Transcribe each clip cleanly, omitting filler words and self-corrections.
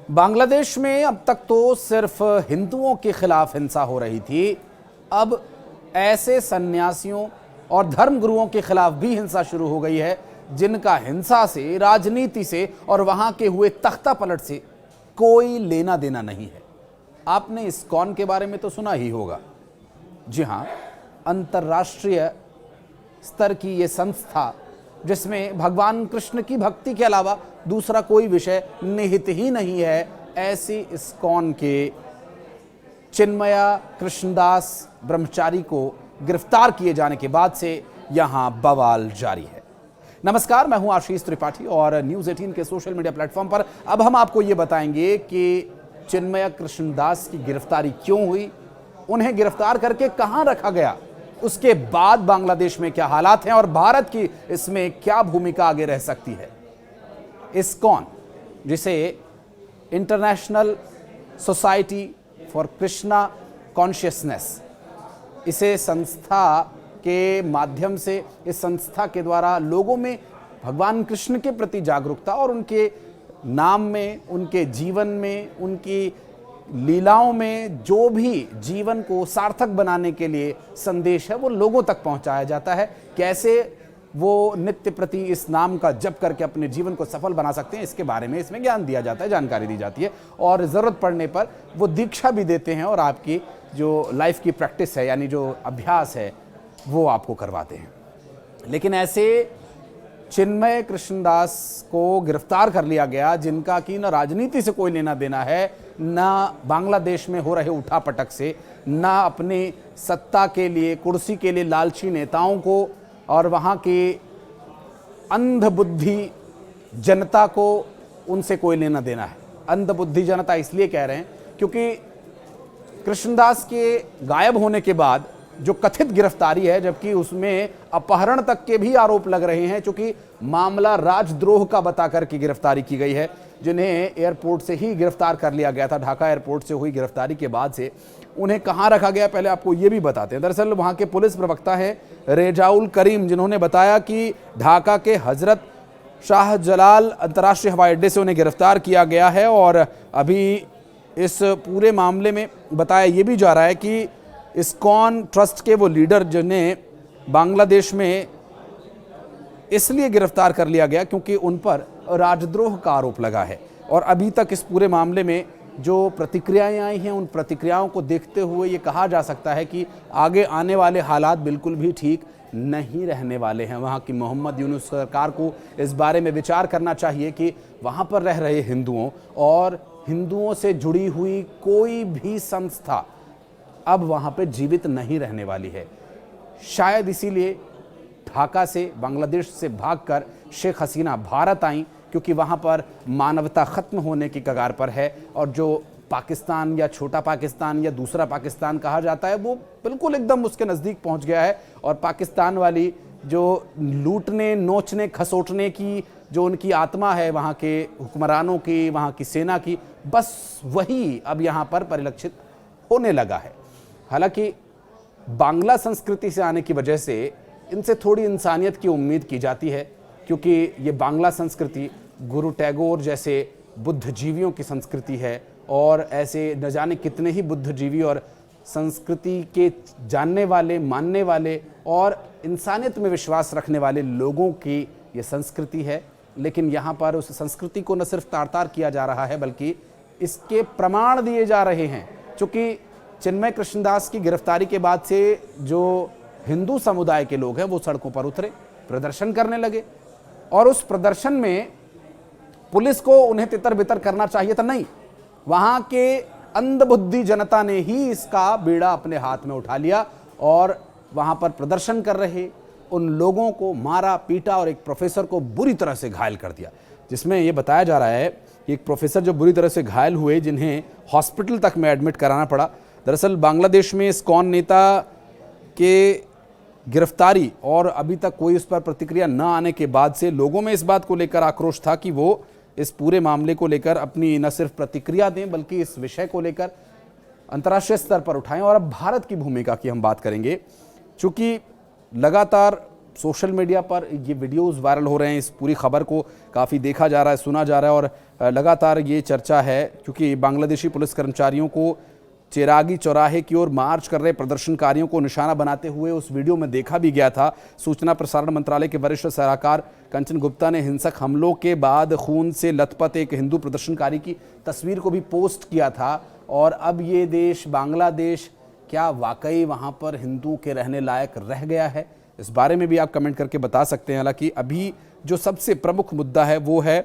बांग्लादेश में अब तक तो सिर्फ हिंदुओं के खिलाफ हिंसा हो रही थी। अब ऐसे सन्यासियों और धर्मगुरुओं के खिलाफ भी हिंसा शुरू हो गई है जिनका हिंसा से, राजनीति से और वहां के हुए तख्ता पलट से कोई लेना देना नहीं है। आपने इस्कॉन के बारे में तो सुना ही होगा। जी हां, अंतर्राष्ट्रीय स्तर की ये संस्था जिसमें भगवान कृष्ण की भक्ति के अलावा दूसरा कोई विषय निहित ही नहीं है, ऐसी इस्कॉन के चिन्मया कृष्णदास ब्रह्मचारी को गिरफ्तार किए जाने के बाद से यहां बवाल जारी है। नमस्कार, मैं हूं आशीष त्रिपाठी और न्यूज़ 18 के सोशल मीडिया प्लेटफॉर्म पर अब हम आपको ये बताएंगे कि चिन्मया कृष्णदास की गिरफ्तारी क्यों हुई, उन्हें गिरफ्तार करके कहां रखा गया, उसके बाद बांग्लादेश में क्या हालात हैं और भारत की इसमें क्या भूमिका आगे रह सकती है। इस्कॉन, जिसे international society for Krishna consciousness, इसे संस्था के माध्यम से, इस संस्था के द्वारा लोगों में भगवान कृष्ण के प्रति जागरूकता और उनके नाम में, उनके जीवन में, उनकी लीलाओं में जो भी जीवन को सार्थक बनाने के लिए संदेश है वो लोगों तक पहुंचाया जाता है। कैसे वो नित्य प्रति इस नाम का जप करके अपने जीवन को सफल बना सकते हैं, इसके बारे में इसमें ज्ञान दिया जाता है, जानकारी दी जाती है और ज़रूरत पड़ने पर वो दीक्षा भी देते हैं और आपकी जो लाइफ की प्रैक्टिस है, यानी जो अभ्यास है, वो आपको करवाते हैं। लेकिन ऐसे चिन्मय कृष्णदास को गिरफ्तार कर लिया गया जिनका कि न राजनीति से कोई लेना देना है, न बांग्लादेश में हो रहे उठापटक से, न अपने सत्ता के लिए, कुर्सी के लिए लालची नेताओं को और वहाँ के अंधबुद्धि जनता को, उनसे कोई लेना देना है। अंधबुद्धि जनता इसलिए कह रहे हैं क्योंकि कृष्णदास के गायब होने के बाद जो कथित गिरफ्तारी है, जबकि उसमें अपहरण तक के भी आरोप लग रहे हैं, क्योंकि मामला राजद्रोह का बताकर की गिरफ्तारी की गई है, जिन्हें एयरपोर्ट से ही गिरफ्तार कर लिया गया था। ढाका एयरपोर्ट से हुई गिरफ्तारी के बाद से उन्हें कहां रखा गया, पहले आपको ये भी बताते हैं। दरअसल वहां के पुलिस प्रवक्ता है रेजाउल करीम, जिन्होंने बताया कि ढाका के हजरत शाहजलाल अंतर्राष्ट्रीय हवाई अड्डे से उन्हें गिरफ्तार किया गया है और अभी इस पूरे मामले में बताया ये भी जा रहा है कि इस्कॉन ट्रस्ट के वो लीडर जिन्हें बांग्लादेश में इसलिए गिरफ्तार कर लिया गया क्योंकि उन पर राजद्रोह का आरोप लगा है। और अभी तक इस पूरे मामले में जो प्रतिक्रियाएं आई हैं, उन प्रतिक्रियाओं को देखते हुए ये कहा जा सकता है कि आगे आने वाले हालात बिल्कुल भी ठीक नहीं रहने वाले हैं। वहाँ की मोहम्मद यूनुस सरकार को इस बारे में विचार करना चाहिए कि वहाँ पर रह रहे हिंदुओं और हिंदुओं से जुड़ी हुई कोई भी संस्था अब वहाँ पे जीवित नहीं रहने वाली है। शायद इसीलिए ढाका से, बांग्लादेश से भागकर शेख हसीना भारत आई, क्योंकि वहाँ पर मानवता ख़त्म होने की कगार पर है और जो पाकिस्तान या छोटा पाकिस्तान या दूसरा पाकिस्तान कहा जाता है वो बिल्कुल एकदम उसके नज़दीक पहुँच गया है। और पाकिस्तान वाली जो लूटने, नोचने, खसोटने की जो उनकी आत्मा है वहाँ के हुक्मरानों की, वहाँ की सेना की, बस वही अब यहाँ पर परिलक्षित होने लगा है। हालांकि बांग्ला संस्कृति से आने की वजह से इनसे थोड़ी इंसानियत की उम्मीद की जाती है, क्योंकि ये बांग्ला संस्कृति गुरु टैगोर जैसे बुद्धिजीवियों की संस्कृति है और ऐसे न जाने कितने ही बुद्धिजीवी और संस्कृति के जानने वाले, मानने वाले और इंसानियत में विश्वास रखने वाले लोगों की ये संस्कृति है। लेकिन यहाँ पर उस संस्कृति को न सिर्फ तार-तार किया जा रहा है बल्कि इसके प्रमाण दिए जा रहे हैं। चूँकि चिन्मय कृष्णदास की गिरफ्तारी के बाद से जो हिंदू समुदाय के लोग हैं वो सड़कों पर उतरे, प्रदर्शन करने लगे और उस प्रदर्शन में पुलिस को उन्हें तितर बितर करना चाहिए था, नहीं, वहां के अंधबुद्धि जनता ने ही इसका बीड़ा अपने हाथ में उठा लिया और वहां पर प्रदर्शन कर रहे उन लोगों को मारा, पीटा और एक प्रोफेसर को बुरी तरह से घायल कर दिया। जिसमें यह बताया जा रहा है कि एक प्रोफेसर जो बुरी तरह से घायल हुए, जिन्हें हॉस्पिटल तक में एडमिट कराना पड़ा। दरअसल बांग्लादेश में इस्कॉन नेता के गिरफ्तारी और अभी तक कोई उस पर प्रतिक्रिया न आने के बाद से लोगों में इस बात को लेकर आक्रोश था कि वो इस पूरे मामले को लेकर अपनी न सिर्फ प्रतिक्रिया दें बल्कि इस विषय को लेकर अंतर्राष्ट्रीय स्तर पर उठाएं। और अब भारत की भूमिका की हम बात करेंगे, चूँकि लगातार सोशल मीडिया पर ये वीडियोस वायरल हो रहे हैं, इस पूरी खबर को काफ़ी देखा जा रहा है, सुना जा रहा है और लगातार ये चर्चा है क्योंकि बांग्लादेशी पुलिस कर्मचारियों को चेरागी चौराहे की ओर मार्च कर रहे प्रदर्शनकारियों को निशाना बनाते हुए उस वीडियो में देखा भी गया था। सूचना प्रसारण मंत्रालय के वरिष्ठ सलाहकार कंचन गुप्ता ने हिंसक हमलों के बाद खून से लथपथ एक हिंदू प्रदर्शनकारी की तस्वीर को भी पोस्ट किया था। और अब ये देश बांग्लादेश क्या वाकई वहाँ पर हिंदुओं के रहने लायक रह गया है, इस बारे में भी आप कमेंट करके बता सकते हैं। हालांकि अभी जो सबसे प्रमुख मुद्दा है वो है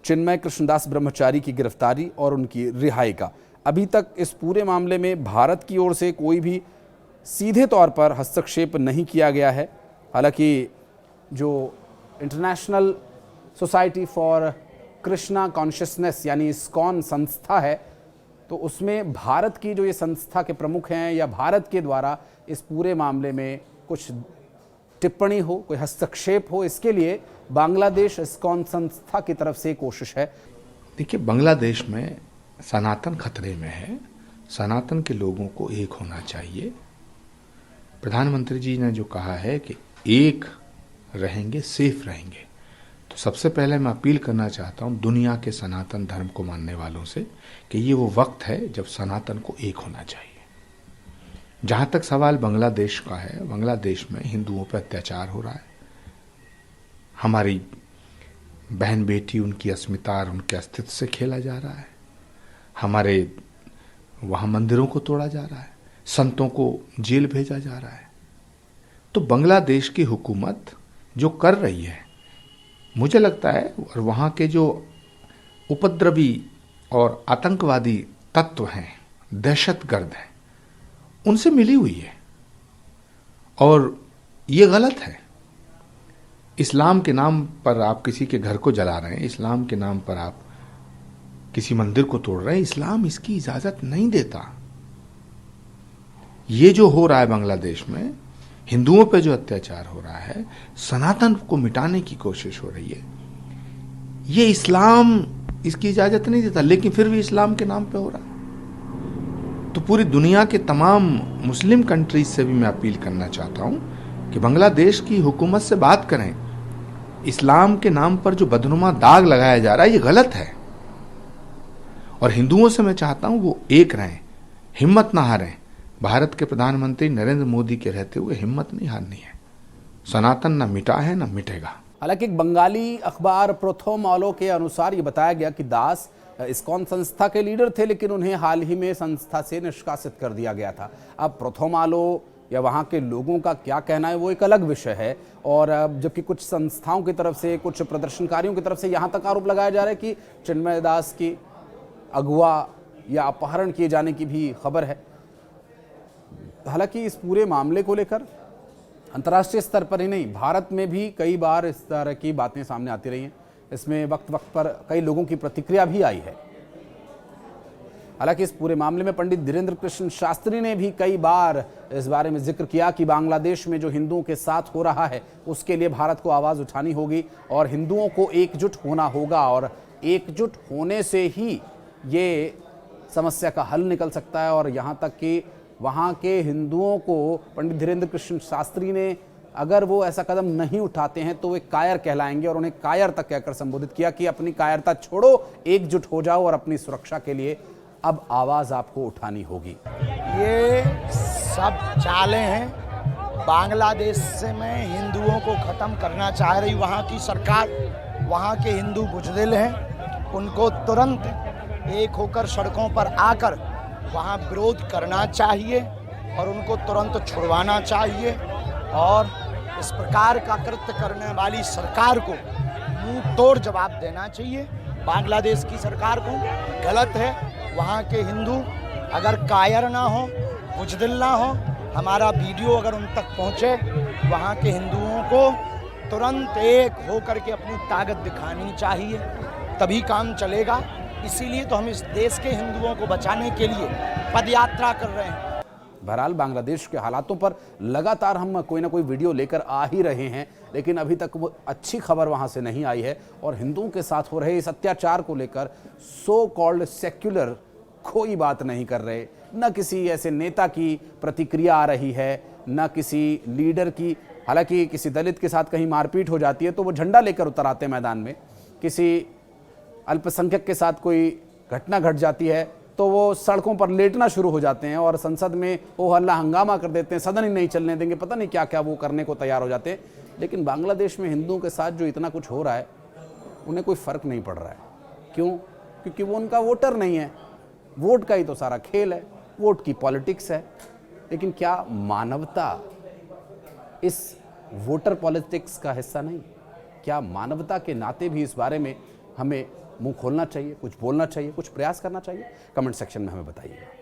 चिन्मय कृष्णदास ब्रह्मचारी की गिरफ्तारी और उनकी रिहाई का। अभी तक इस पूरे मामले में भारत की ओर से कोई भी सीधे तौर पर हस्तक्षेप नहीं किया गया है। हालांकि जो international society for Krishna consciousness यानी इस्कॉन संस्था है, तो उसमें भारत की जो ये संस्था के प्रमुख हैं या भारत के द्वारा इस पूरे मामले में कुछ टिप्पणी हो, कोई हस्तक्षेप हो, इसके लिए बांग्लादेश इस्कॉन संस्था की तरफ से कोशिश है। देखिए, बांग्लादेश में सनातन खतरे में है। सनातन के लोगों को एक होना चाहिए। प्रधानमंत्री जी ने जो कहा है कि एक रहेंगे, सेफ रहेंगे, तो सबसे पहले मैं अपील करना चाहता हूं दुनिया के सनातन धर्म को मानने वालों से कि ये वो वक्त है जब सनातन को एक होना चाहिए। जहां तक सवाल बांग्लादेश का है, बांग्लादेश में हिंदुओं पर अत्याचार हो रहा है। हमारी बहन बेटी, उनकी अस्मिता और उनके अस्तित्व से खेला जा रहा है। हमारे वहां मंदिरों को तोड़ा जा रहा है, संतों को जेल भेजा जा रहा है। तो बांग्लादेश की हुकूमत जो कर रही है, मुझे लगता है, और वहां के जो उपद्रवी और आतंकवादी तत्व हैं, दहशतगर्द हैं, उनसे मिली हुई है और ये गलत है। इस्लाम के नाम पर आप किसी के घर को जला रहे हैं, इस्लाम के नाम पर आप किसी मंदिर को तोड़ रहे हैं, इस्लाम इसकी इजाजत नहीं देता। ये जो हो रहा है बांग्लादेश में, हिंदुओं पे जो अत्याचार हो रहा है, सनातन को मिटाने की कोशिश हो रही है, ये इस्लाम इसकी इजाजत नहीं देता, लेकिन फिर भी इस्लाम के नाम पे हो रहा है। तो पूरी दुनिया के तमाम मुस्लिम कंट्रीज से भी मैं अपील करना चाहता हूं कि बांग्लादेश की हुकूमत से बात करें। इस्लाम के नाम पर जो बदनुमा दाग लगाया जा रहा है, ये गलत है। और हिंदुओं से मैं चाहता हूं वो एक रहें, हिम्मत ना हारें। भारत के प्रधानमंत्री नरेंद्र मोदी के रहते हुए हिम्मत नहीं हारनी है। सनातन ना मिटा है ना मिटेगा। हालांकि एक बंगाली अखबार प्रोथोमॉलो के अनुसार ये बताया गया कि दास इस्कॉन संस्था के लीडर थे, लेकिन उन्हें हाल ही में संस्था से निष्कासित कर दिया गया था। अब प्रोथोमॉलो या वहाँ के लोगों का क्या कहना है वो एक अलग विषय है। और जबकि कुछ संस्थाओं की तरफ से, कुछ प्रदर्शनकारियों की तरफ से यहाँ तक आरोप लगाया जा रहा है कि चिन्मय दास की अगवा या अपहरण किए जाने की भी खबर है। हालांकि इस पूरे मामले को लेकर अंतर्राष्ट्रीय स्तर पर ही नहीं, भारत में भी कई बार इस तरह की बातें सामने आती रही हैं। इसमें वक्त वक्त पर कई लोगों की प्रतिक्रिया भी आई है। हालांकि इस पूरे मामले में पंडित धीरेन्द्र कृष्ण शास्त्री ने भी कई बार इस बारे में जिक्र किया कि बांग्लादेश में जो हिंदुओं के साथ हो रहा है उसके लिए भारत को आवाज़ उठानी होगी और हिंदुओं को एकजुट होना होगा, और एकजुट होने से ही ये समस्या का हल निकल सकता है। और यहाँ तक कि वहाँ के हिंदुओं को पंडित धीरेन्द्र कृष्ण शास्त्री ने, अगर वो ऐसा कदम नहीं उठाते हैं तो वे कायर कहलाएंगे, और उन्हें कायर तक कहकर संबोधित किया कि अपनी कायरता छोड़ो, एकजुट हो जाओ और अपनी सुरक्षा के लिए अब आवाज़ आपको उठानी होगी। ये सब चालें हैं। बांग्लादेश से में हिंदुओं को ख़त्म करना चाह रही वहाँ की सरकार। वहाँ के हिंदू बुज़दिल हैं, उनको तुरंत एक होकर सड़कों पर आकर वहाँ विरोध करना चाहिए और उनको तुरंत छुड़वाना चाहिए। और इस प्रकार का कृत्य करने वाली सरकार को मुंह तोड़ जवाब देना चाहिए। बांग्लादेश की सरकार को गलत है। वहाँ के हिंदू अगर कायर ना हो, बुज़दिल ना हो, हमारा वीडियो अगर उन तक पहुँचे, वहाँ के हिंदुओं को तुरंत एक होकर के अपनी ताकत दिखानी चाहिए, तभी काम चलेगा। इसीलिए तो हम इस देश के हिंदुओं को बचाने के लिए पदयात्रा कर रहे हैं। बहरहाल बांग्लादेश के हालातों पर लगातार हम कोई ना कोई वीडियो लेकर आ ही रहे हैं, लेकिन अभी तक वो अच्छी खबर वहाँ से नहीं आई है। और हिंदुओं के साथ हो रहे इस अत्याचार को लेकर सो कॉल्ड सेक्युलर कोई बात नहीं कर रहे। न किसी ऐसे नेता की प्रतिक्रिया आ रही है, न किसी लीडर की। हालांकि किसी दलित के साथ कहीं मारपीट हो जाती है तो वो झंडा लेकर उतर आते हैं मैदान में। किसी अल्पसंख्यक के साथ कोई घटना घट जाती है तो वो सड़कों पर लेटना शुरू हो जाते हैं और संसद में वो हल्ला हंगामा कर देते हैं, सदन ही नहीं चलने देंगे, पता नहीं क्या क्या वो करने को तैयार हो जाते हैं। लेकिन बांग्लादेश में हिंदुओं के साथ जो इतना कुछ हो रहा है उन्हें कोई फर्क नहीं पड़ रहा है। क्यों? क्योंकि वो उनका वोटर नहीं है। वोट का ही तो सारा खेल है, वोट की पॉलिटिक्स है। लेकिन क्या मानवता इस वोटर पॉलिटिक्स का हिस्सा नहीं? क्या मानवता के नाते भी इस बारे में हमें मुंह खोलना चाहिए, कुछ बोलना चाहिए, कुछ प्रयास करना चाहिए? कमेंट सेक्शन में हमें बताइएगा।